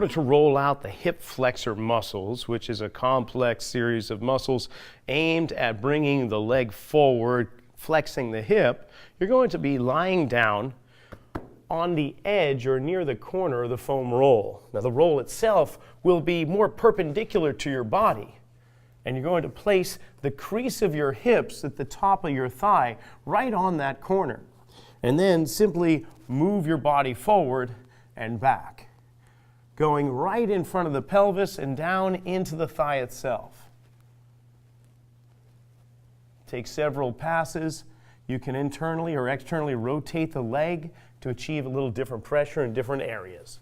order to roll out the hip flexor muscles, which is a complex series of muscles aimed at bringing the leg forward, flexing the hip, you're going to be lying down on the edge or near the corner of the foam roll. Now the roll itself will be more perpendicular to your body, and you're going to place the crease of your hips at the top of your thigh right on that corner, and then simply move your body forward and back, going right in front of the pelvis and down into the thigh itself. Take several passes. You can internally or externally rotate the leg to achieve a little different pressure in different areas.